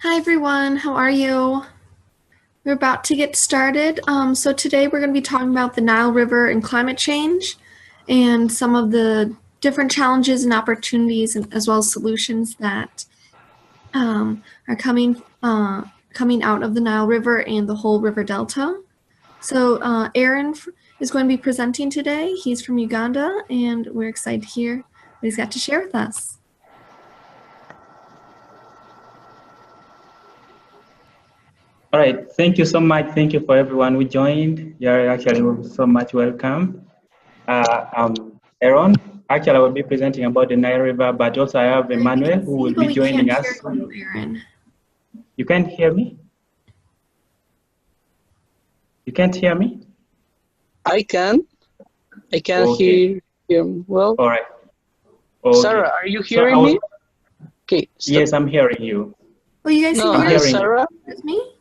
Hi everyone, how are you? We're about to get started. So today we're going to be talking about the Nile River and climate change and some of the different challenges and opportunities as well as solutions that are coming out of the Nile River and the whole river delta. So Aaron is going to be presenting today. He's from Uganda and we're excited to hear what he's got to share with us. All right, thank you so much. Thank you for everyone who joined. You're actually so much welcome. I'm Aaron. Actually, I will be presenting about the Nile River, but also I have Emmanuel who will be joining us. You, Aaron. You can't hear me? You can't hear me? I can Okay. hear him well. All right. Okay. Sarah, are you hearing me? Okay. Stop. Yes, I'm hearing you. Oh, you guys can hear Sarah? With me?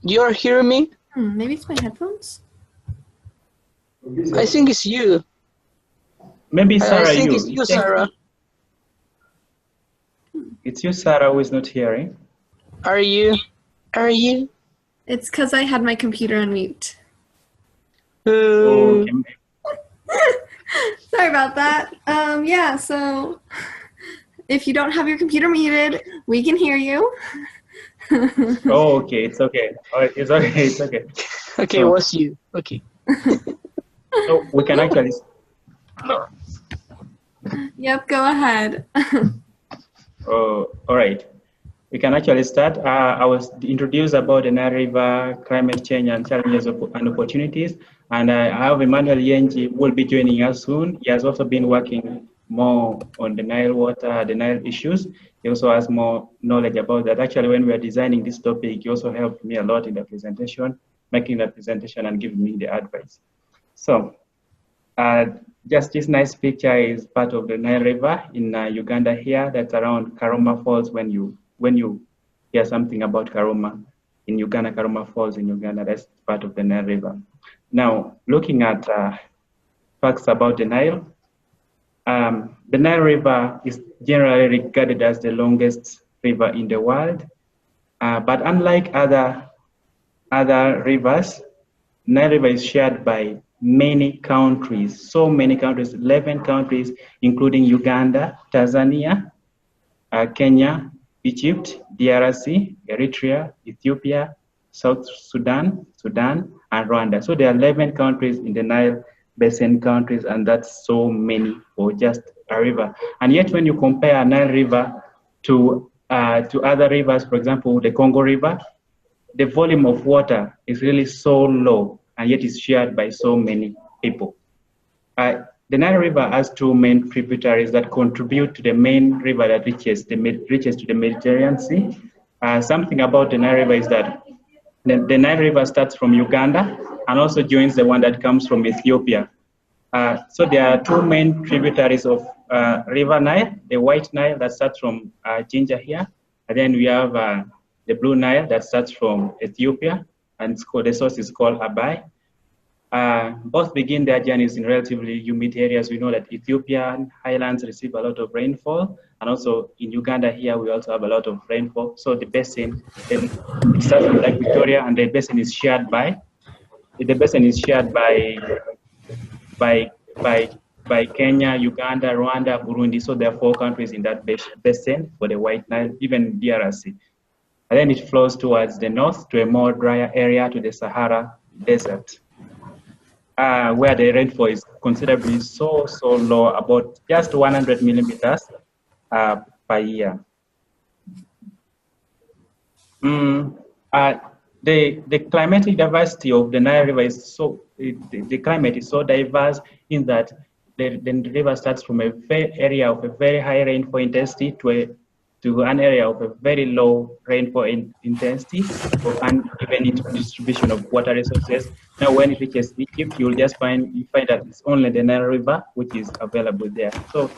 You're hearing me? Maybe it's my headphones. I think it's you. Maybe Sarah, I think it's you, Sarah. It's you, Sarah, who is not hearing. Are you? It's because I had my computer on mute. Okay. Sorry about that. Yeah, so if you don't have your computer muted, we can hear you. Oh, okay, it's okay. All right, it's okay, it's okay. Okay, so, what's you? Okay. So we can actually. Yep, go ahead. All right. We can actually start. I was introduced about the Nile River, climate change and challenges and opportunities. And I have Emmanuel Yenji who will be joining us soon. He has also been working more on the Nile water, the Nile issues. He also has more knowledge about that. Actually, when we are designing this topic, he also helped me a lot in the presentation, making the presentation and giving me the advice. So just this nice picture is part of the Nile River in Uganda here. That's around Karoma Falls. When you hear something about Karoma in Uganda, Karoma Falls in Uganda, that's part of the Nile River. Now, looking at facts about the Nile, the Nile River is generally regarded as the longest river in the world. But unlike other rivers, Nile River is shared by many countries, so many countries, 11 countries, including Uganda, Tanzania, Kenya, Egypt, DRC, Eritrea, Ethiopia, South Sudan, and Rwanda. So there are 11 countries in the Nile Basin countries, and that's so many for just a river. And yet when you compare Nile River to other rivers, for example, the Congo River, the volume of water is really so low, and yet it's shared by so many people. The Nile River has two main tributaries that contribute to the main river that reaches to the Mediterranean Sea. Something about the Nile River is that the Nile River starts from Uganda and also joins the one that comes from Ethiopia. So there are two main tributaries of River Nile, the White Nile that starts from Jinja here, and then we have the Blue Nile that starts from Ethiopia, and the source is called Abai. Both begin their journeys in relatively humid areas. We know that Ethiopian highlands receive a lot of rainfall, and also in Uganda here we also have a lot of rainfall. So the basin, it starts with Lake Victoria, and the basin is shared by Kenya, Uganda, Rwanda, Burundi. So there are 4 countries in that basin for the White Nile, even DRC. And then it flows towards the north to a more drier area, to the Sahara Desert, where the rainfall is considerably so low, about just 100 millimeters per year. The climatic diversity of the Nile River is the climate is so diverse in that the river starts from a area of a very high rainfall intensity to an area of a very low rainfall intensity, and even into distribution of water resources. Now, when it reaches Egypt, you find that it's only the Nile River which is available there. So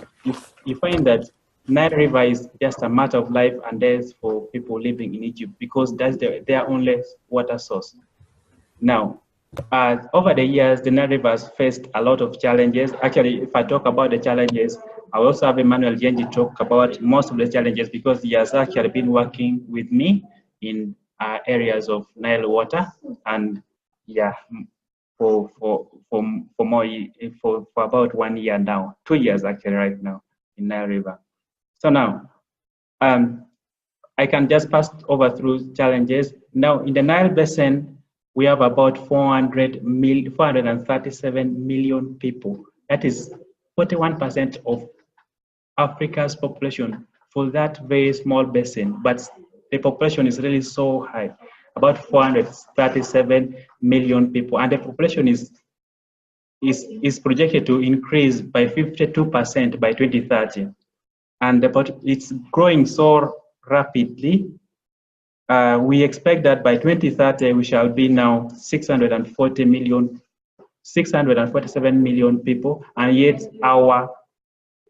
you find that Nile River is just a matter of life and death for people living in Egypt, because that's their only water source. Now, over the years, the Nile River has faced a lot of challenges. Actually, if I talk about the challenges, I will also have Emmanuel Yenji talk about most of the challenges because he has actually been working with me in areas of Nile water, and yeah, for about 1 year now, 2 years actually right now in Nile River. So now, I can just pass over through challenges. Now in the Nile Basin, we have about 437 million people. That is 41% of Africa's population for that very small basin, but the population is really so high, about 437 million people, and the population is projected to increase by 52% by 2030, and it's growing so rapidly. We expect that by 2030 we shall be now 647 million people, and yet our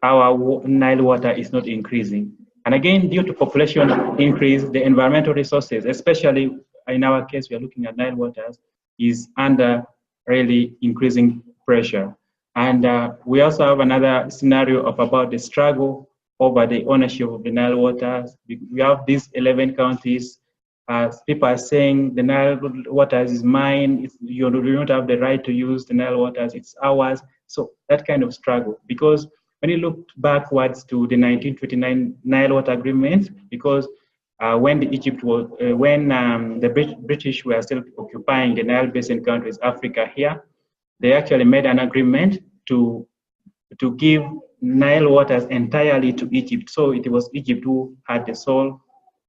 Nile water is not increasing. And again, due to population increase, the environmental resources, especially in our case, we are looking at Nile waters, is under really increasing pressure. And we also have another scenario of about the struggle over the ownership of the Nile waters. We have these 11 counties. People are saying the Nile waters is mine. You do not have the right to use the Nile waters. It's ours. So that kind of struggle, because when you look backwards to the 1929 Nile Water Agreement, because when the British were still occupying the Nile Basin countries, Africa here, they actually made an agreement to give Nile waters entirely to Egypt. So it was Egypt who had the sole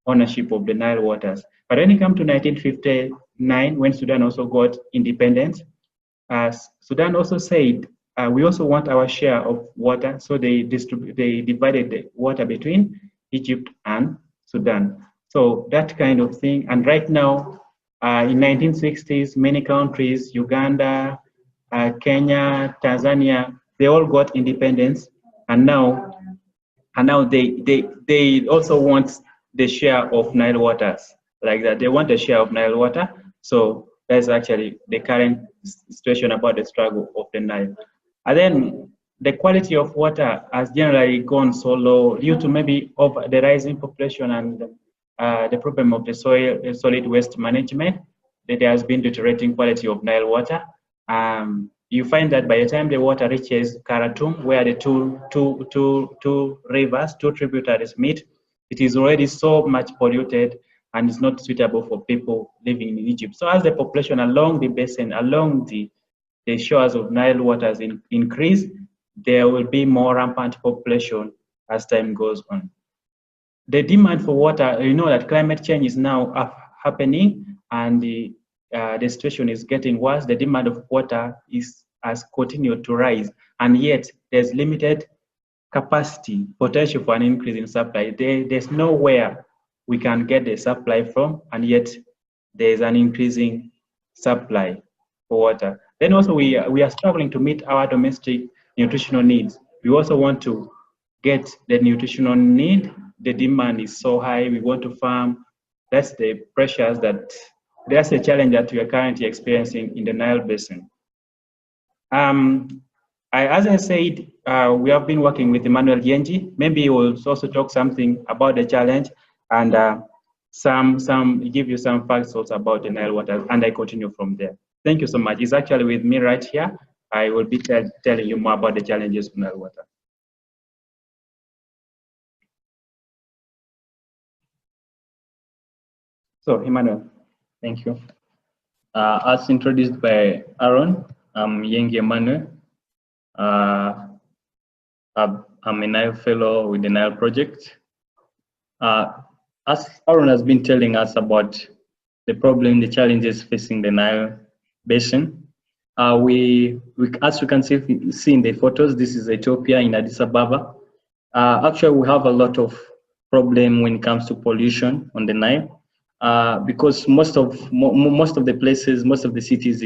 ownership of the Nile waters. But when it came to 1959, when Sudan also got independence, Sudan also said, we also want our share of water, so they divided the water between Egypt and Sudan. So that kind of thing. And right now, in 1960s, many countries, Uganda, Kenya, Tanzania, they all got independence, and now they also want the share of Nile waters, like that. They want a share of Nile water. So that's actually the current situation about the struggle of the Nile. And then the quality of water has generally gone so low due to maybe of the rising population and the problem of the solid waste management, that there has been deteriorating quality of Nile water. You find that by the time the water reaches Khartoum, where the two rivers, two tributaries meet, it is already so much polluted and is not suitable for people living in Egypt. So as the population along the basin, along the shores of Nile waters increase, there will be more rampant population as time goes on. The demand for water, you know that climate change is now happening, and the situation is getting worse. The demand of water has continued to rise, and yet there's limited capacity, potential for an increase in supply. There's nowhere we can get the supply from, and yet there's an increasing supply for water. Then also we are struggling to meet our domestic nutritional needs. We also want to get the nutritional need. The demand is so high. We want to farm. That's the pressures that's the challenge that we are currently experiencing in the Nile Basin. As I said, we have been working with Emmanuel Yenji. Maybe he will also talk something about the challenge and give you some facts also about the Nile water, and I continue from there. Thank you so much. He's actually with me right here. I will be telling you more about the challenges of Nile water. So, Emmanuel. Thank you. As introduced by Aaron, I'm Yengi Emmanuel. I'm a Nile Fellow with the Nile Project. As Aaron has been telling us about the problem, the challenges facing the Nile Basin, as we can see in the photos, this is Ethiopia in Addis Ababa. Actually, we have a lot of problem when it comes to pollution on the Nile, because most of the places, most of the cities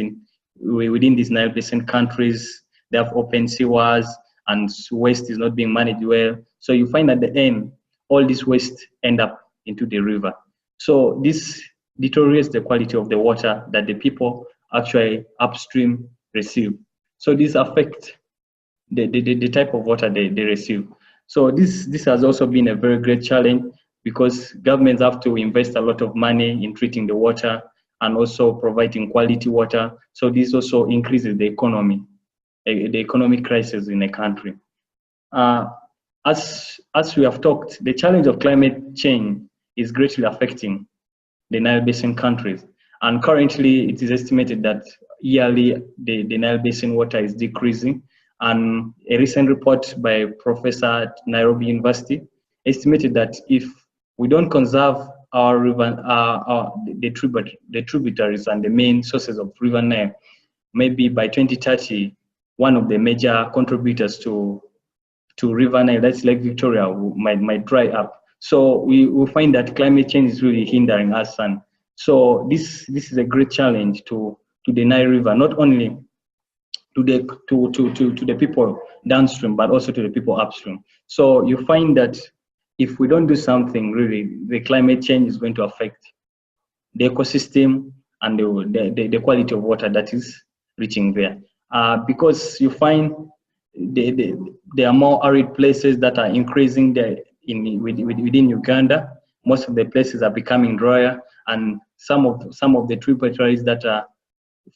within these Nile Basin countries, they have open sewers and waste is not being managed well. So you find at the end, all this waste end up into the river. So this deteriorates the quality of the water that the people actually upstream receive. So this affects the type of water they receive. So this has also been a very great challenge because governments have to invest a lot of money in treating the water and also providing quality water. So this also increases the economy, the economic crisis in a country. Uh, as we have talked, the challenge of climate change is greatly affecting the Nile Basin countries. And currently, it is estimated that yearly the Nile Basin water is decreasing. And a recent report by Professor at Nairobi University estimated that if we don't conserve our river, the tributaries and the main sources of River Nile, maybe by 2030, one of the major contributors to River Nile, that's Lake Victoria, might dry up. So we will find that climate change is really hindering us, and so this is a great challenge to the Nile River, not only to the people downstream, but also to the people upstream. So you find that if we don't do something, really, the climate change is going to affect the ecosystem and the quality of water that is reaching there. Because you find there are more arid places that are increasing within Uganda. Most of the places are becoming drier, and some of the tributaries that are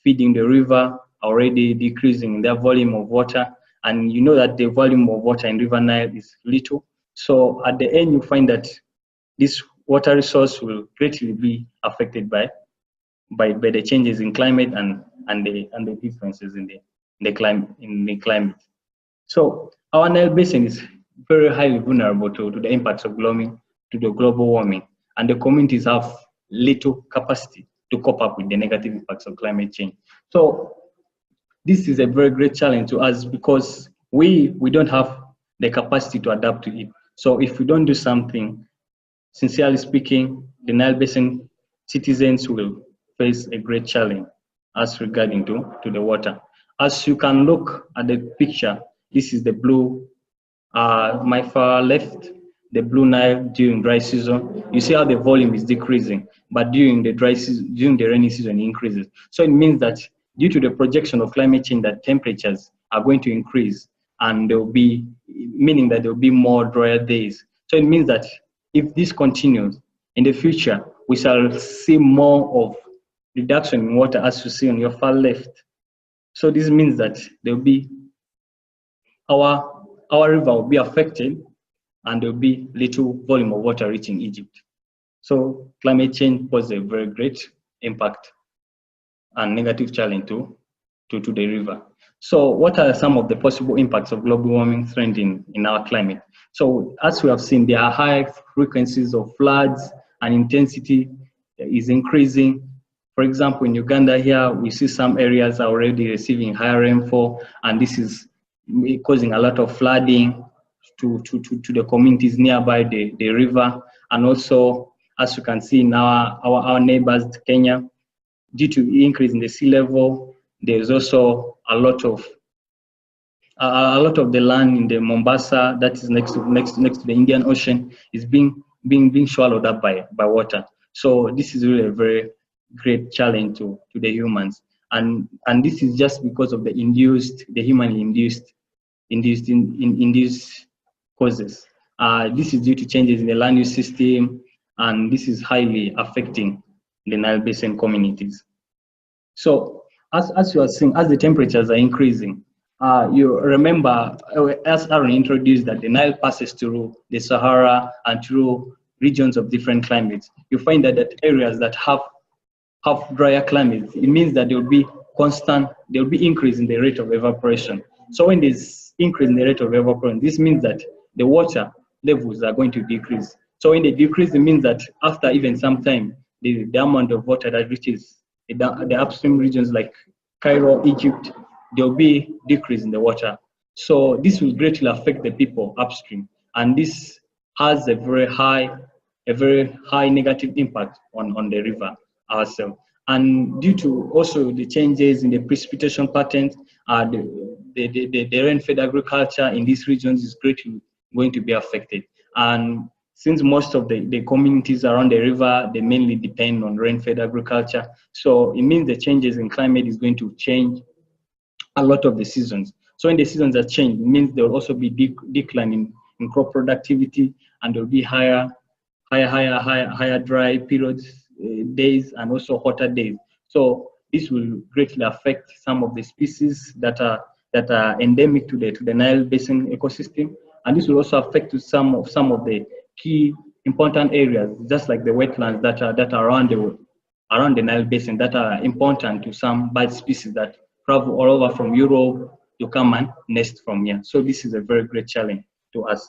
feeding the river are already decreasing their volume of water. And you know that the volume of water in River Nile is little. So at the end, you find that this water resource will greatly be affected by the changes in climate and the differences in the climate. So our Nile Basin is very highly vulnerable to the impacts of global warming, and the communities have little capacity to cope up with the negative impacts of climate change. So this is a very great challenge to us because we don't have the capacity to adapt to it. So if we don't do something, sincerely speaking, the Nile Basin citizens will face a great challenge as regarding to the water. As you can look at the picture, this is the blue, my far left, the blue Nile during dry season. You see how the volume is decreasing, but during the rainy season, it increases. So it means that due to the projection of climate change, that temperatures are going to increase, and meaning that there will be more drier days. So it means that if this continues in the future, we shall see more of reduction in water, as you see on your far left. So this means that there will be our river will be affected, and there will be little volume of water reaching Egypt. So climate change poses a very great impact and negative challenge to the river. So what are some of the possible impacts of global warming trend in our climate? So as we have seen, there are high frequencies of floods, and intensity is increasing. For example, in Uganda here, we see some areas are already receiving higher rainfall, and this is causing a lot of flooding to the communities nearby the river. And also, as you can see in our neighbors, Kenya, due to the increase in the sea level, there's also a lot of the land in the Mombasa that is next to the Indian Ocean is being swallowed up by water. So this is really a very great challenge to the humans, and this is just because of the humanly induced causes. This is due to changes in the land use system, and this is highly affecting the Nile Basin communities. So as you are seeing, as the temperatures are increasing, you remember, as Aaron introduced, that the Nile passes through the Sahara and through regions of different climates. You find that areas that have drier climates, it means that there will be increase in the rate of evaporation. So when there's increase in the rate of evaporation, this means that the water levels are going to decrease. So when they decrease, it means that after even some time, the amount of water that reaches the upstream regions like Cairo, Egypt, there will be decrease in the water. So this will greatly affect the people upstream, and this has a very high negative impact on the river ourselves. And due to also the changes in the precipitation patterns, the rain-fed agriculture in these regions is greatly going to be affected. And since most of the communities around the river, they mainly depend on rain-fed agriculture, so it means the changes in climate is going to change a lot of the seasons. So when the seasons are changed, it means there will also be decline in crop productivity, and there will be higher dry periods, days, and also hotter days. So this will greatly affect some of the species that are endemic to the Nile Basin ecosystem, and this will also affect some of the key important areas, just like the wetlands that are around the Nile Basin, that are important to some bird species that travel all over from Europe to come and nest from here. So this is a very great challenge to us.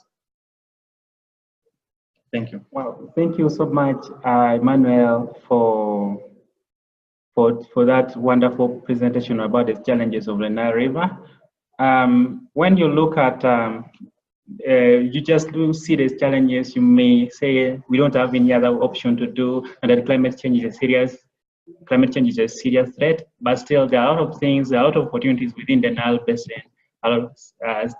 Thank you. Wow, thank you so much, Emmanuel, for that wonderful presentation about the challenges of the Nile River. When you look at, you just do see these challenges, you may say we don't have any other option to do, and that climate change is a serious threat. But still, there are a lot of things, there are a lot of opportunities within the Nile Basin, a lot of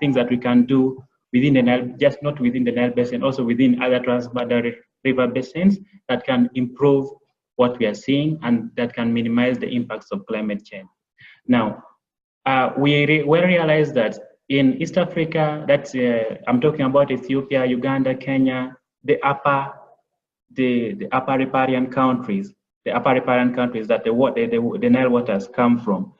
things that we can do within the Nile, just not within the Nile Basin, also within other transboundary river basins that can improve what we are seeing and that can minimize the impacts of climate change. Now, we realize that in East Africa, that's I'm talking about Ethiopia, Uganda, Kenya, the upper riparian countries, that the Nile waters come from,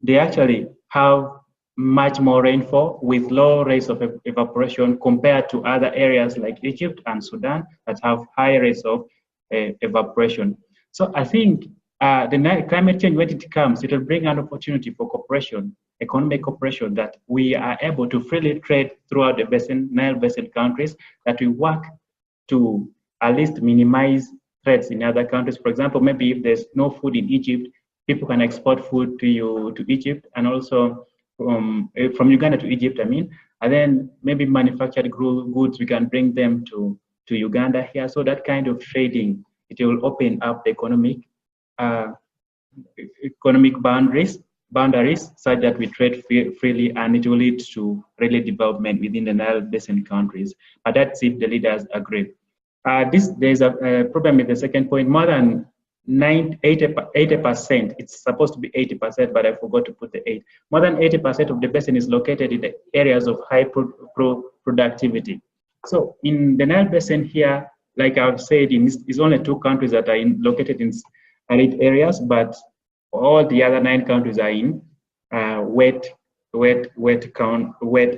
they actually have much more rainfall with low rates of evaporation compared to other areas like Egypt and Sudan that have high rates of evaporation. So I think the climate change, when it comes, it will bring an opportunity for cooperation, economic cooperation, that we are able to freely trade throughout the Nile Basin countries, that we work to at least minimize threats in other countries. For example, maybe if there's no food in Egypt, people can export food to Egypt, and also from Uganda to Egypt, I mean, and then maybe manufactured goods, we can bring them to Uganda here. So that kind of trading, it will open up the economic boundaries such that we trade freely, and it will lead to really development within the Nile Basin countries. But that's if the leaders agree. There's a problem with the second point. More than 80%, it's supposed to be 80%, but I forgot to put the 8. More than 80% of the basin is located in the areas of high productivity. So in the Nile Basin here, like I've said, it's only 2 countries that are located in arid areas, but all the other 9 countries are in wet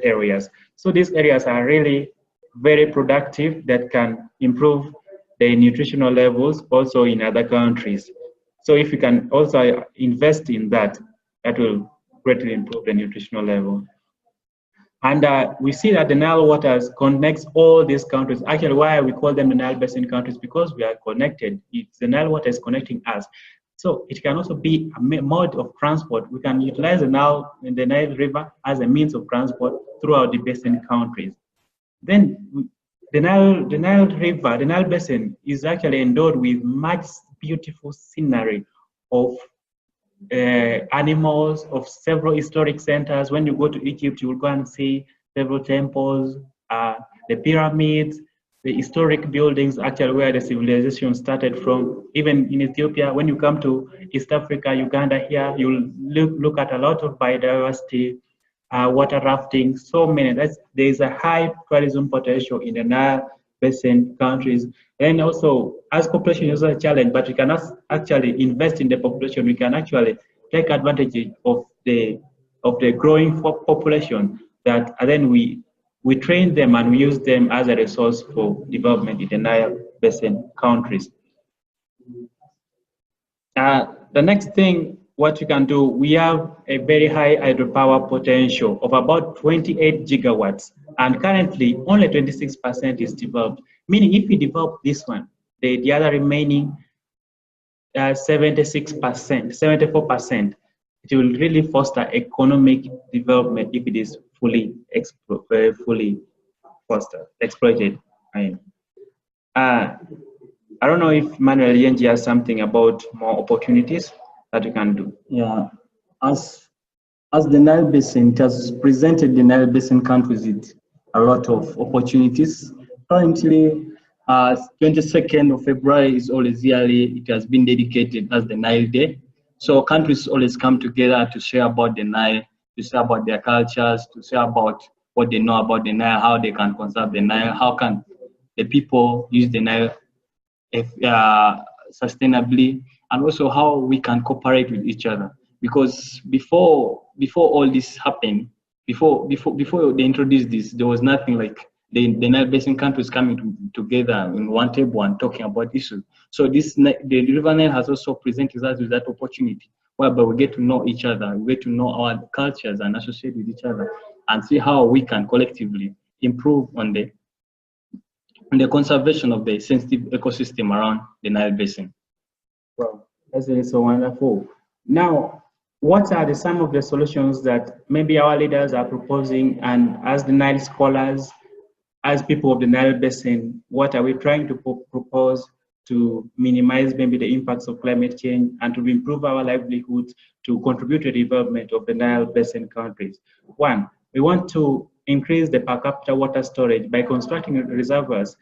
areas. So these areas are really very productive, that can improve the nutritional levels also in other countries. So if you can also invest in that, that will greatly improve the nutritional level. And we see that the Nile waters connects all these countries. Actually, why we call them the Nile Basin countries, because we are connected. It's the Nile water is connecting us. So it can also be a mode of transport. We can utilize the Nile River as a means of transport throughout the basin countries. Then the Nile River, the Nile Basin is actually endowed with much beautiful scenery of animals, of several historic centers. When you go to Egypt, you will go and see several temples, the pyramids, the historic buildings, actually where the civilization started from. Even in Ethiopia, when you come to East Africa, Uganda here, you'll look at a lot of biodiversity, water rafting, so many. There's a high tourism potential in the Nile Basin countries. And also, as population is a challenge, but we cannot actually invest in the population. We can actually take advantage of the growing population, that and then we train them and we use them as a resource for development in the Nile Basin countries. The next thing, what you can do, we have a very high hydropower potential of about 28 gigawatts, and currently only 26% is developed. Meaning, if we develop this one, the other remaining 76%, 74%, it will really foster economic development if it is fully exploited. I don't know if Manuel Yenji has something about more opportunities that we can do. Yeah, as the Nile Basin, it has presented the Nile Basin countries with a lot of opportunities. Currently, 22nd of February is always yearly. It has been dedicated as the Nile Day. So countries always come together to share about the Nile, to share about their cultures, to share about what they know about the Nile, how they can conserve the Nile, how can the people use the Nile if, sustainably, and also how we can cooperate with each other. Because before all this happened, before they introduced this, there was nothing like the Nile Basin countries coming together in one table and talking about issues. So the River Nile has also presented us with that opportunity, whereby we get to know each other, we get to know our cultures and associate with each other, and see how we can collectively improve on the conservation of the sensitive ecosystem around the Nile Basin. Wow, that's really so wonderful. Now, what are some of the solutions that maybe our leaders are proposing, and as the Nile scholars, as people of the Nile Basin, what are we trying to propose to minimize maybe the impacts of climate change and to improve our livelihoods, to contribute to the development of the Nile Basin countries? One, we want to increase the per capita water storage by constructing reservoirs,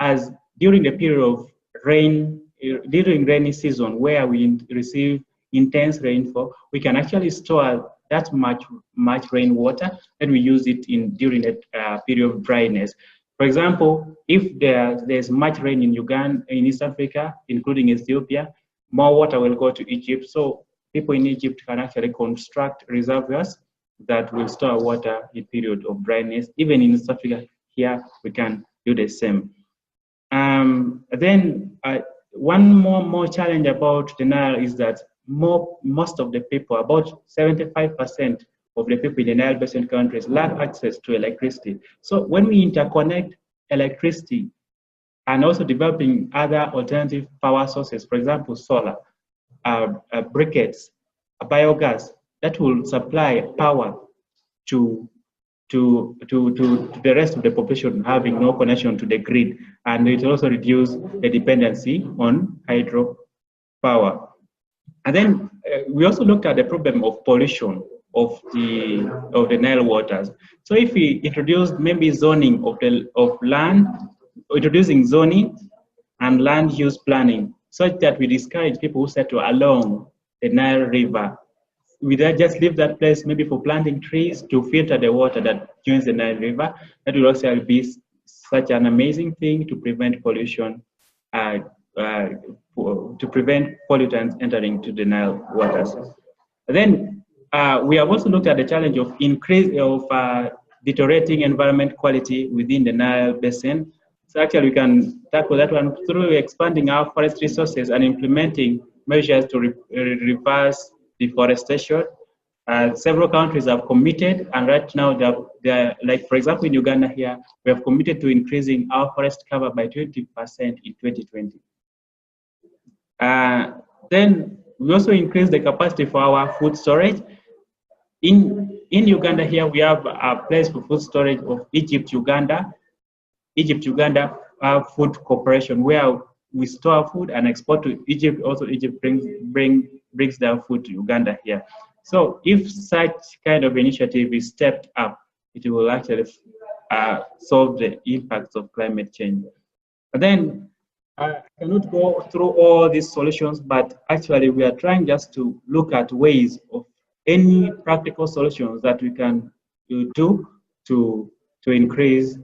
as during the period of rain, during rainy season where we receive intense rainfall, we can actually store that much rainwater, and we use it during a period of dryness. For example, if there's much rain in Uganda, in East Africa, including Ethiopia, more water will go to Egypt. So people in Egypt can actually construct reservoirs that will store water in period of dryness. Even in East Africa, here we can do the same. One more challenge about the Nile is that most of the people, about 75% of the people in the Nile Basin countries, lack access to electricity. So when we interconnect electricity and also developing other alternative power sources, for example, solar, briquettes, biogas, that will supply power to the rest of the population having no connection to the grid, and it will also reduce the dependency on hydropower. And then we also looked at the problem of pollution of the Nile waters. So if we introduce maybe zoning of land, introducing zoning and land use planning, such that we discourage people who settle along the Nile River. We just leave that place maybe for planting trees to filter the water that joins the Nile River. That will also be such an amazing thing to prevent pollution, to prevent pollutants entering to the Nile waters. Then we have also looked at the challenge of deteriorating environment quality within the Nile Basin. So actually we can tackle that one through expanding our forest resources and implementing measures to reverse deforestation. Several countries have committed, and right now they're like, for example, in Uganda here, we have committed to increasing our forest cover by 20% in 2020. Then we also increase the capacity for our food storage. In Uganda here, we have a place for food storage of Egypt-Uganda Food Corporation, where we store food and export to Egypt. Also, Egypt brings their food to Uganda here. So if such kind of initiative is stepped up, it will actually solve the impacts of climate change. But then I cannot go through all these solutions, but actually we are trying just to look at ways of any practical solutions that we can do to increase,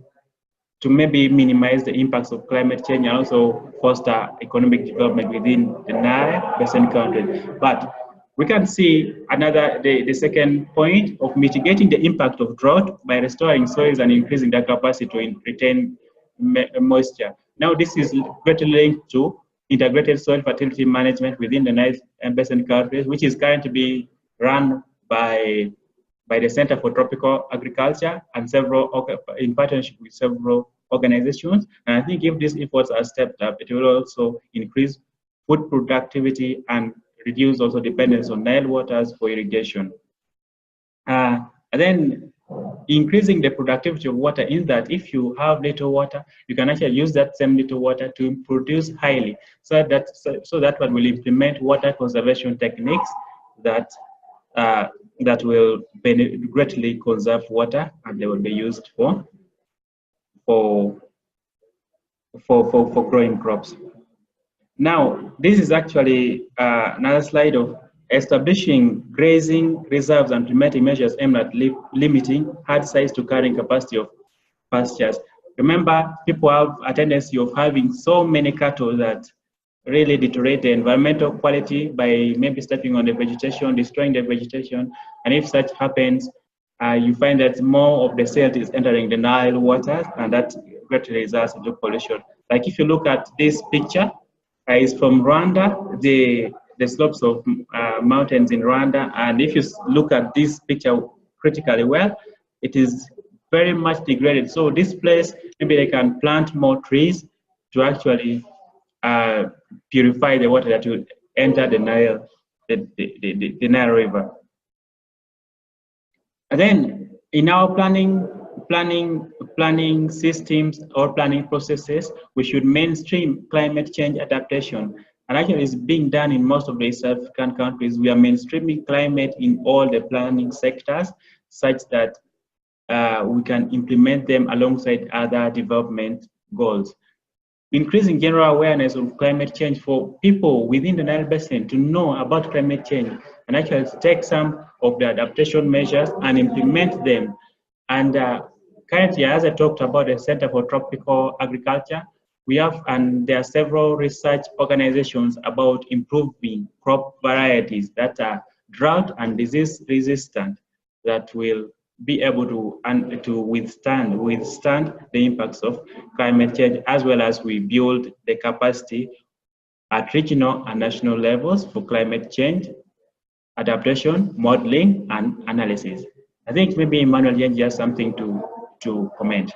to maybe minimize the impacts of climate change and also foster economic development within the Nile Basin countries. But we can see the second point of mitigating the impact of drought by restoring soils and increasing their capacity to retain moisture. Now, this is greatly linked to integrated soil fertility management within the Nile Basin countries, which is currently run by the Center for Tropical Agriculture and in partnership with several organizations. And I think if these efforts are stepped up, it will also increase food productivity and reduce also dependence on Nile waters for irrigation. And then increasing the productivity of water in that if you have little water, you can actually use that same little water to produce highly. So that one will implement water conservation techniques that will greatly conserve water, and they will be used for growing crops. Now, this is actually another slide of establishing grazing reserves and implementing measures aimed at limiting herd size to carrying capacity of pastures. Remember, people have a tendency of having so many cattle that really deteriorate the environmental quality by maybe stepping on the vegetation, destroying the vegetation. And if such happens, you find that more of the silt is entering the Nile waters, and that greatly results into pollution. Like if you look at this picture, is from Rwanda, the slopes of mountains in Rwanda. And if you look at this picture critically well, it is very much degraded. So this place, maybe they can plant more trees to actually purify the water that will enter the Nile, the Nile River. And then in our planning systems or planning processes, we should mainstream climate change adaptation. And actually it's being done in most of the East African countries. We are mainstreaming climate in all the planning sectors such that we can implement them alongside other development goals. Increasing general awareness of climate change for people within the Nile Basin to know about climate change and actually take some of the adaptation measures and implement them. And currently, as I talked about the Center for Tropical Agriculture, we have, and there are several research organizations about improving crop varieties that are drought and disease resistant that will be able to withstand the impacts of climate change, as well as we build the capacity at regional and national levels for climate change adaptation, modeling, and analysis. I think maybe Emmanuel has something to comment.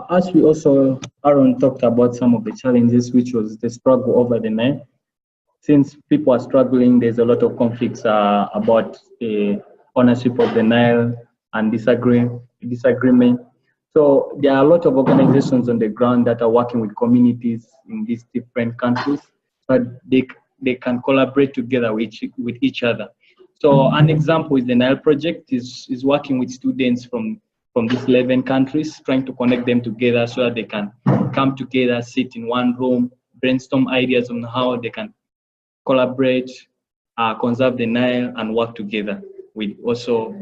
As we also, Aaron talked about some of the challenges, which was the struggle over the Nile. Since people are struggling, there's a lot of conflicts about the ownership of the Nile and disagreement. So there are a lot of organizations on the ground that are working with communities in these different countries, but they can collaborate together with each other. So an example is the Nile project is working with students from these 11 countries, trying to connect them together so that they can come together, sit in one room, brainstorm ideas on how they can collaborate, conserve the Nile, and work together with also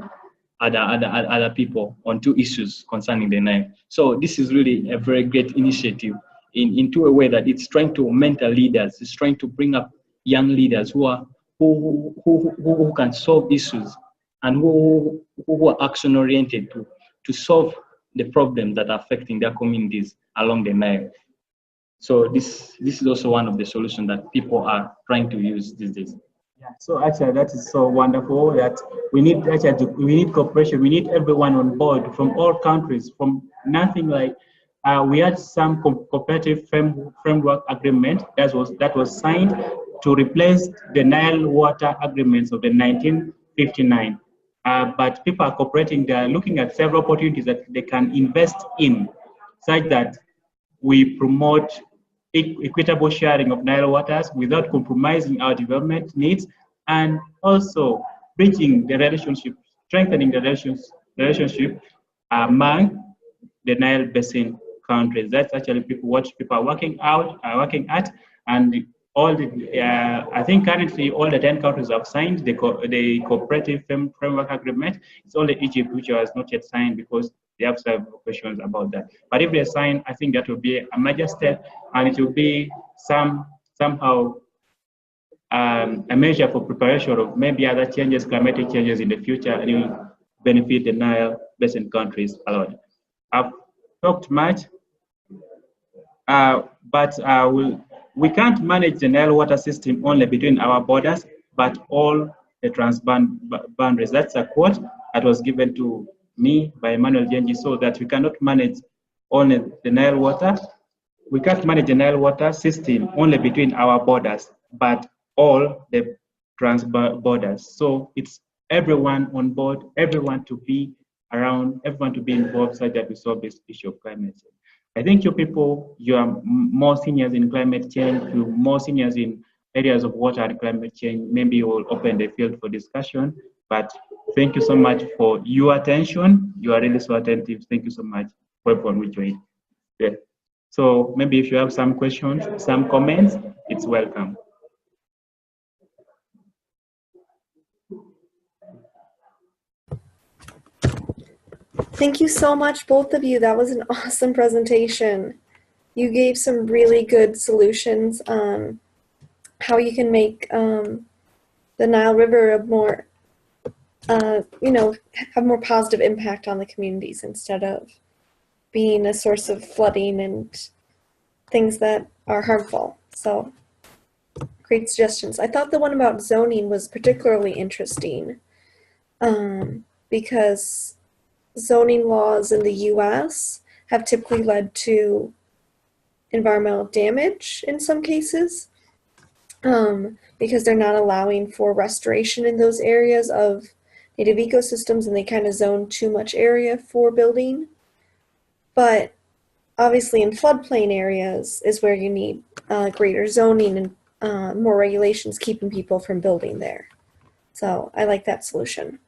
other people on two issues concerning the Nile. So this is really a very great initiative into a way that it's trying to mentor leaders, it's trying to bring up young leaders who can solve issues and who are action oriented to solve the problems that are affecting their communities along the Nile. So this is also one of the solutions that people are trying to use these days. Yeah, so actually that is so wonderful that we need cooperation. We need everyone on board from all countries, from nothing like we had some cooperative framework agreement that was signed to replace the Nile water agreements of the 1959. But people are cooperating. They are looking at several opportunities that they can invest in, such that we promote equitable sharing of Nile waters without compromising our development needs, and also bridging the relationship, strengthening the relationship among the Nile Basin countries. That's actually what people are working at, and all the I think currently all the 10 countries have signed the cooperative framework agreement. It's only Egypt which has not yet signed because they have several questions about that. But if they sign, I think that will be a major step, and it will be somehow a measure for preparation of maybe other changes, climatic changes in the future, and it will benefit the Nile Basin countries a lot. I've talked much, but we can't manage the Nile water system only between our borders, but all the transboundaries. That's a quote that was given to me by Emmanuel Genji, so that we cannot manage only the Nile water. We can't manage the Nile water system only between our borders, but all the borders. So it's everyone on board, everyone to be around, everyone to be involved so that we solve this issue of climate change. I think you people, you are more seniors in climate change, you're more seniors in areas of water and climate change. Maybe you will open the field for discussion, but thank you so much for your attention. You are really so attentive. Thank you so much for everyone who joined. Yeah. So maybe if you have some questions, some comments, it's welcome. Thank you so much, both of you. That was an awesome presentation. You gave some really good solutions on how you can make the Nile River a more, have more positive impact on the communities instead of being a source of flooding and things that are harmful. So, great suggestions. I thought the one about zoning was particularly interesting because zoning laws in the US have typically led to environmental damage in some cases because they're not allowing for restoration in those areas of native ecosystems and they kind of zone too much area for building. But obviously in floodplain areas is where you need greater zoning and more regulations keeping people from building there. So I like that solution.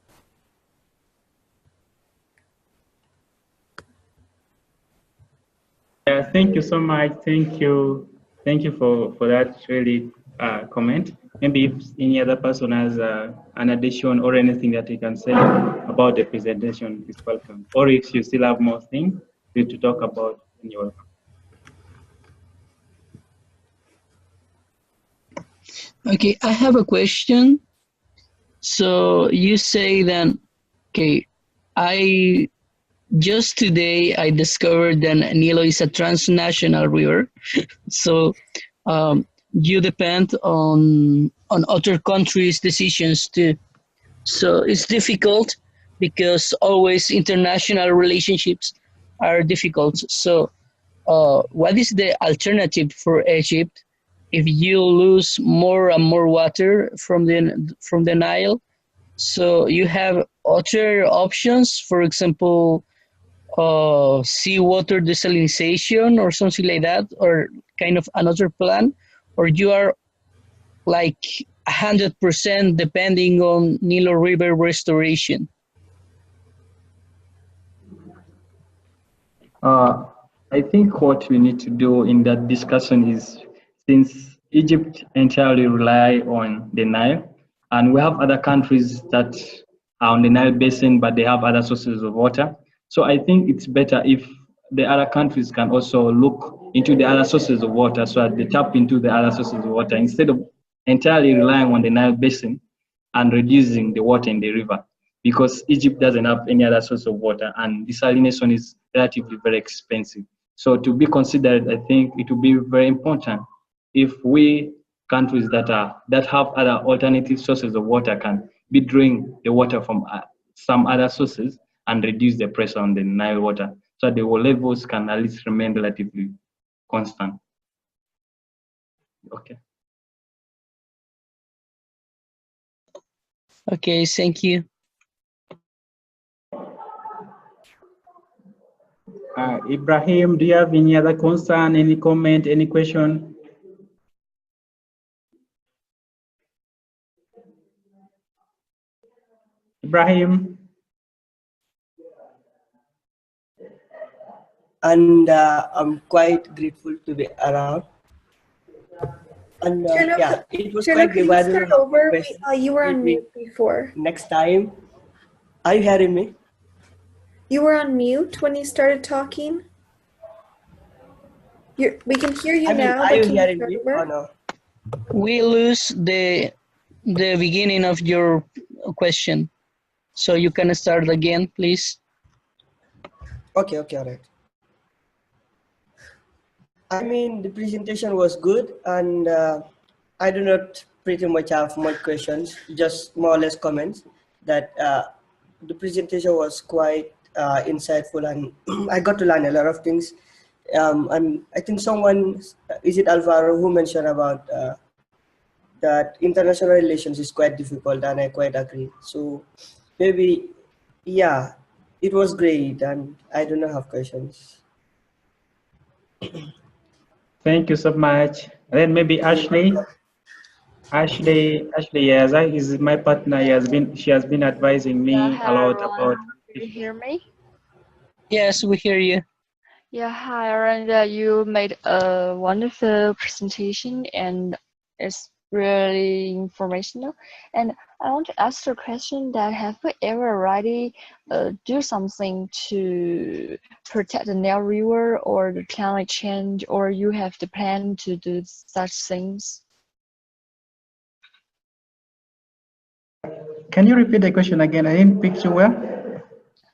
Yeah, thank you so much. Thank you for that really comment. Maybe if any other person has an addition or anything that you can say about the presentation is welcome. Or if you still have more things to talk about, then you're welcome. Okay, I have a question. So you say that, okay, just today I discovered that Nilo is a transnational river. So you depend on other countries' decisions too. So it's difficult because always international relationships are difficult. So what is the alternative for Egypt if you lose more and more water from the Nile? So you have other options, for example, seawater desalination or something like that, or kind of another plan, or you are like 100% depending on Nilo River restoration? I think what we need to do in that discussion is, since Egypt entirely rely on the Nile, and we have other countries that are on the Nile basin, but they have other sources of water. So I think it's better if the other countries can also look into the other sources of water, so that they tap into the other sources of water instead of entirely relying on the Nile basin and reducing the water in the river, because Egypt doesn't have any other source of water and desalination is relatively very expensive. So to be considered, I think it will be very important if we countries that have other alternative sources of water can be drawing the water from some other sources and reduce the pressure on the Nile water, so the levels can at least remain relatively constant. Okay. Okay, thank you. Ibrahim, do you have any other concern, any comment, any question? Ibrahim? And I'm quite grateful to be around. And yeah, it was quite good. Start over. You were on mute before. Next time, are you hearing me? You were on mute when you started talking. We can hear you now. Are you hearing me or no? We lose the beginning of your question, so you can start again, please. Okay, all right. I mean, the presentation was good, and I do not pretty much have much questions, just more or less comments that the presentation was quite insightful, and I got to learn a lot of things. And I think someone, is it Alvaro, who mentioned about that international relations is quite difficult, and I quite agree. So maybe, yeah, it was great, and I do not have questions. Thank you so much. And then maybe Ashley. Ashley, yes, is my partner. She has been advising me a lot about. Do you hear me? Yes, we hear you. Yeah, hi, Aranda. You made a wonderful presentation, and it's really informational. And I want to ask you a question that have you ever already do something to protect the Nile River or the climate change, or you have the plan to do such things? Can you repeat the question again? I didn't pick you well.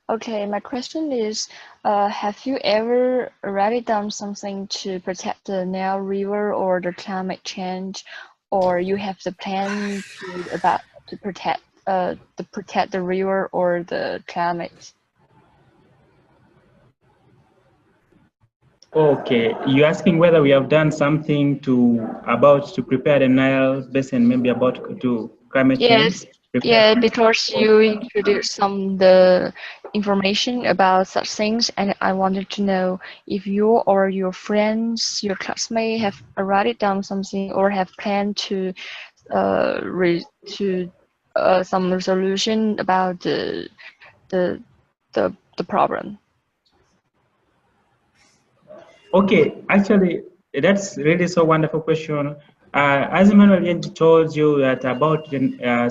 Okay, my question is, have you ever already done something to protect the Nile River or the climate change, or you have the plan to protect the river or the climate? Okay, you're asking whether we have done something to prepare the Nile basin, maybe about to climate change. Yes, yeah, because you introduced some the information about such things, and I wanted to know if you or your friends, your classmates have already done something or have planned to some resolution about the the problem. Okay, actually, that's really so wonderful question. As Emmanuel told you that about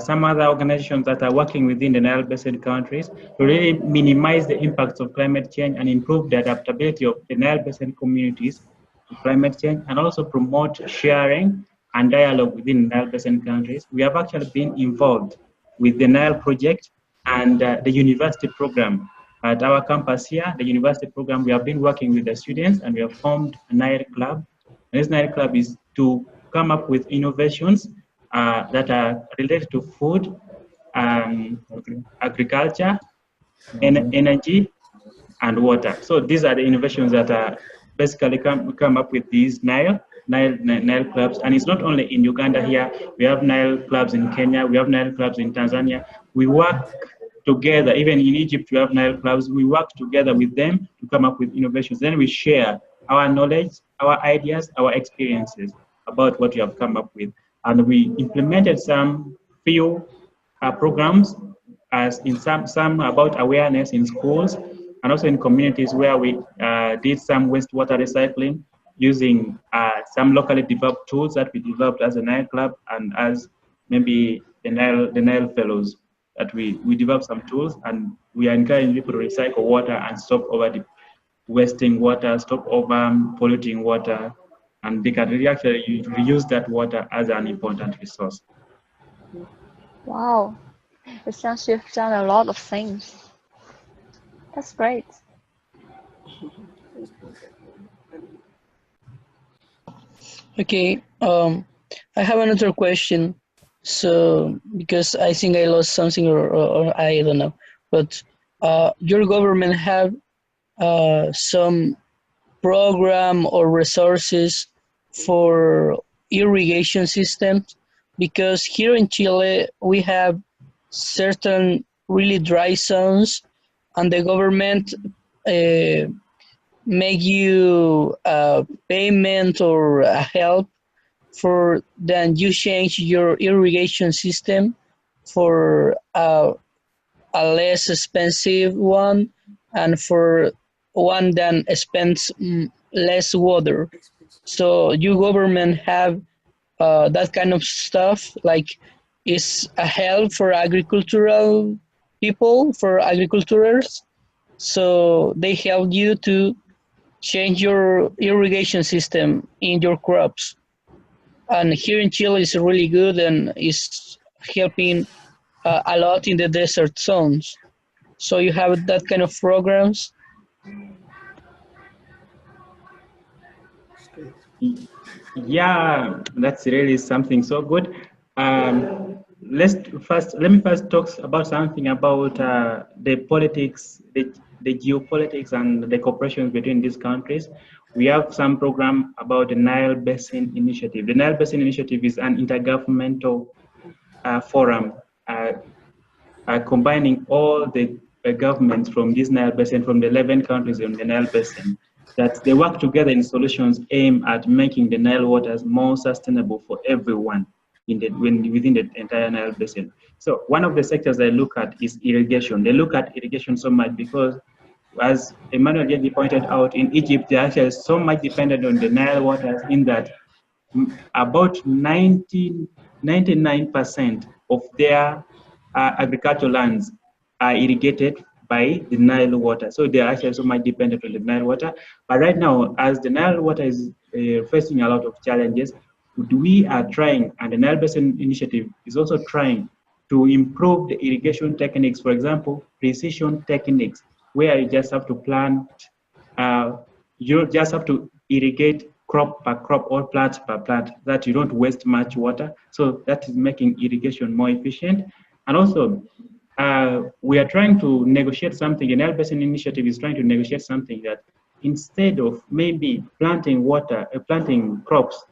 some other organizations that are working within the Nile Basin countries to really minimize the impacts of climate change and improve the adaptability of the Nile Basin communities to climate change, and also promote sharing and dialogue within Nile Basin countries. We have actually been involved with the Nile project and the university program. At our campus here, the university program, we have been working with the students and we have formed a Nile Club. And this Nile Club is to come up with innovations that are related to food, agriculture, energy, and water. So these are the innovations that are basically come up with these Nile clubs. And it's not only in Uganda here, we have Nile clubs in Kenya, we have Nile clubs in Tanzania. We work together, even in Egypt, we have Nile clubs. We work together with them to come up with innovations. Then we share our knowledge, our ideas, our experiences about what we have come up with. And we implemented some few programs as in some about awareness in schools and also in communities where we did some wastewater recycling using some locally developed tools that we developed as a Nile Club and as maybe the Nile Fellows, that we developed some tools and we are encouraging people to recycle water and stop over wasting water, stop over polluting water, and they can really actually reuse that water as an important resource. Wow, it sounds you've done a lot of things. That's great. Okay, I have another question. So, because I think I lost something or I don't know, but your government have some program or resources for irrigation systems? Because here in Chile, we have certain really dry zones and the government make you a payment or a help for then you change your irrigation system for a less expensive one and for one that spends less water. So you government have that kind of stuff, like is a help for agricultural people, for agriculturers. So they help you to change your irrigation system in your crops. And here in Chile is really good and is helping a lot in the desert zones. So you have that kind of programs. Yeah, that's really something so good. Let me first talk about something about the politics, the geopolitics and the cooperation between these countries. We have some program about the Nile Basin Initiative. The Nile Basin Initiative is an intergovernmental forum combining all the governments from this Nile Basin, from the 11 countries in the Nile Basin, that they work together in solutions aimed at making the Nile waters more sustainable for everyone within the entire Nile Basin. So one of the sectors they look at is irrigation. They look at irrigation so much because, as Emmanuel pointed out, in Egypt, they are actually so much dependent on the Nile waters in that about 99% of their agricultural lands are irrigated by the Nile water. So they are actually so much dependent on the Nile water. But right now, as the Nile water is facing a lot of challenges, we are trying, and the Nile Basin Initiative is also trying to improve the irrigation techniques. For example, precision techniques, where you just have to plant, you just have to irrigate crop per crop or plant per plant, that you don't waste much water. So that is making irrigation more efficient. And also, we are trying to negotiate something. The Nile Basin Initiative is trying to negotiate something that instead of maybe planting crops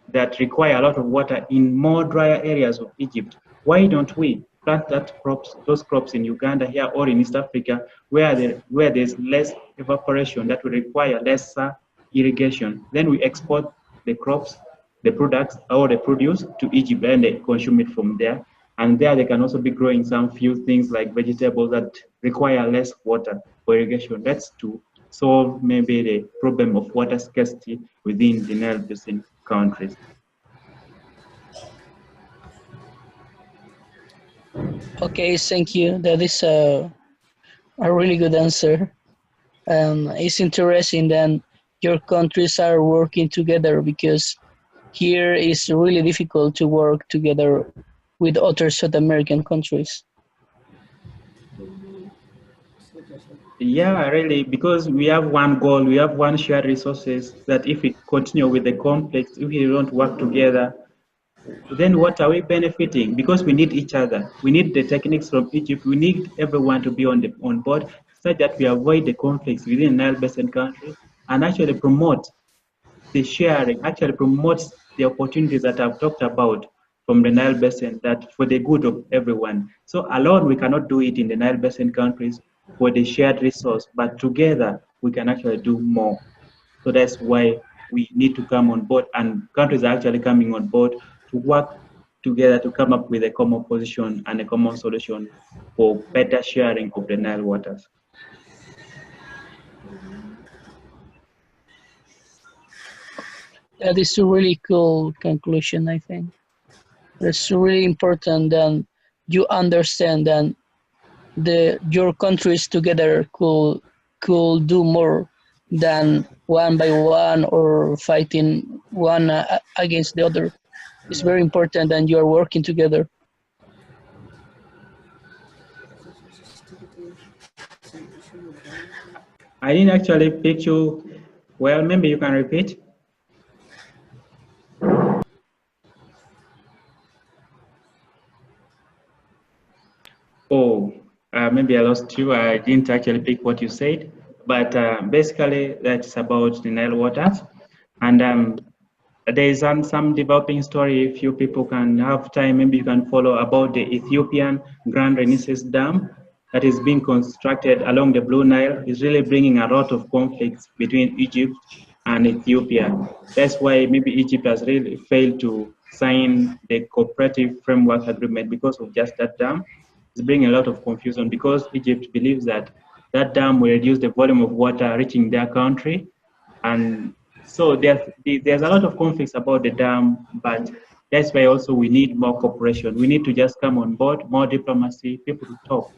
that require a lot of water in more drier areas of Egypt, why don't we plant those crops in Uganda here or in East Africa, where there's less evaporation, that will require lesser irrigation? Then we export the crops, the products or the produce to Egypt, and they consume it from there. And there they can also be growing some few things like vegetables that require less water for irrigation. That's to solve maybe the problem of water scarcity within the Nile Basin countries. Okay, thank you. That is a really good answer. It's interesting that your countries are working together, because here is really difficult to work together with other South American countries. Yeah, really, because we have one goal, we have one shared resources, that if we continue with the conflicts, if we don't work together, then what are we benefiting? Because we need each other. We need the techniques from Egypt. We need everyone to be on board, such that we avoid the conflicts within Nile Basin country and actually promote the sharing, actually promotes the opportunities that I've talked about from the Nile Basin, that for the good of everyone. So alone we cannot do it in the Nile Basin countries for the shared resource, but together we can actually do more. So that's why we need to come on board, and countries are actually coming on board to work together to come up with a common position and a common solution for better sharing of the Nile waters. That is a really cool conclusion, I think. It's really important that you understand that your countries together could do more than one by one or fighting one against the other. It's very important that you are working together. I didn't actually pick you. Well, maybe you can repeat. Oh, maybe I lost you. I didn't actually pick what you said, but basically that's about the Nile waters. And there is some developing story. If you people can have time, maybe you can follow about the Ethiopian Grand Renaissance Dam that is being constructed along the Blue Nile. Is really bringing a lot of conflicts between Egypt and Ethiopia. That's why maybe Egypt has really failed to sign the cooperative framework agreement because of just that dam. It's bringing a lot of confusion because Egypt believes that that dam will reduce the volume of water reaching their country. And so there's a lot of conflicts about the dam, but that's why also we need more cooperation. We need to just come on board, more diplomacy, people to talk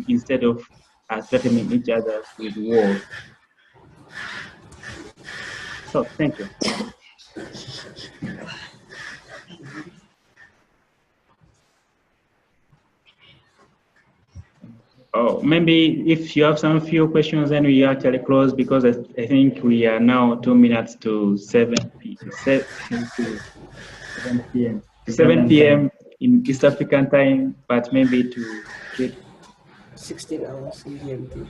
instead of threatening each other with wars. So thank you. Oh, maybe if you have some few questions, then we actually close because I think we are now 2 minutes to 7 p.m. 7 p.m. in East African time, but maybe to 16 hours in GMT.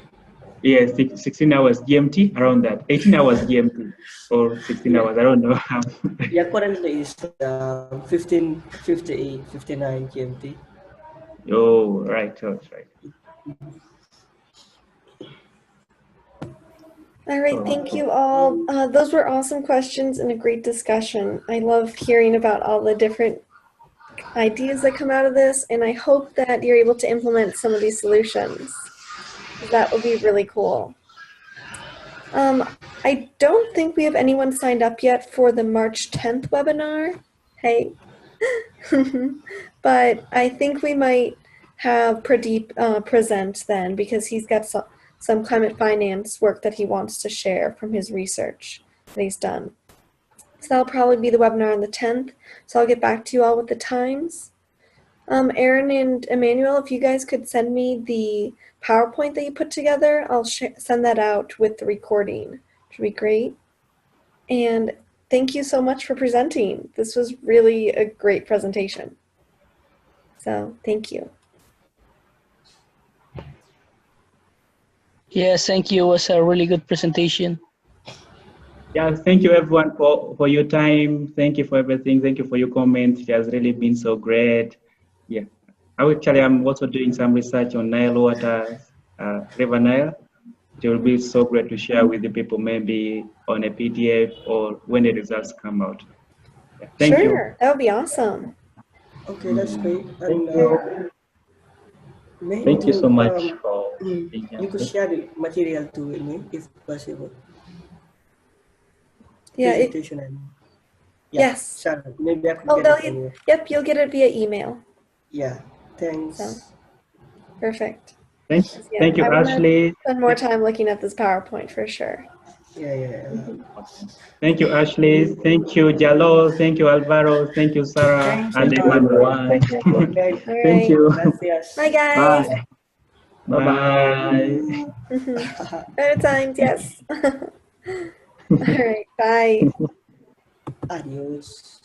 Yeah, 16 hours GMT, around that. 18 hours GMT or 16 hours, I don't know. Yeah, currently is 15:58, 59 GMT. Oh, right, that's right. All right, thank you all. Those were awesome questions and a great discussion. I love hearing about all the different ideas that come out of this, and I hope that you're able to implement some of these solutions. That would be really cool. I don't think we have anyone signed up yet for the March 10th webinar. Hey. But I think we might have Pradeep present then because he's got some climate finance work that he wants to share from his research that he's done. So that'll probably be the webinar on the 10th. So I'll get back to you all with the times. Aaron and Emmanuel, if you guys could send me the PowerPoint that you put together, I'll send that out with the recording, which would be great. And thank you so much for presenting. This was really a great presentation. So thank you. Yes, thank you. It was a really good presentation. Yeah, thank you everyone for your time. Thank you for everything. Thank you for your comments. It has really been so great. Yeah, I'm also doing some research on Nile waters, River Nile. It will be so great to share with the people, maybe on a PDF or when the results come out. Yeah, thank you. That would be awesome. Okay, that's great. Thank And you. me Thank you too, so much for being you could here. share the material to me if possible. Yeah. Presentation, I mean. Yeah, Yes. sure. Maybe I could Oh, get it anyway. yep, you'll get it via email. Yeah, thanks. So, perfect. Thank Yeah, you, I want to Ashley. spend more time looking at this PowerPoint for sure. Yeah. Thank you, Ashley. Thank you, Jalo. Thank you, Alvaro. Thank you, Sarah. Thanks, And Thank you, Emmanuel. everyone. Okay. All Thank right. you. Gracias. Bye, guys. Bye. Bye-bye. Better times, yes. All right. Bye. Adios.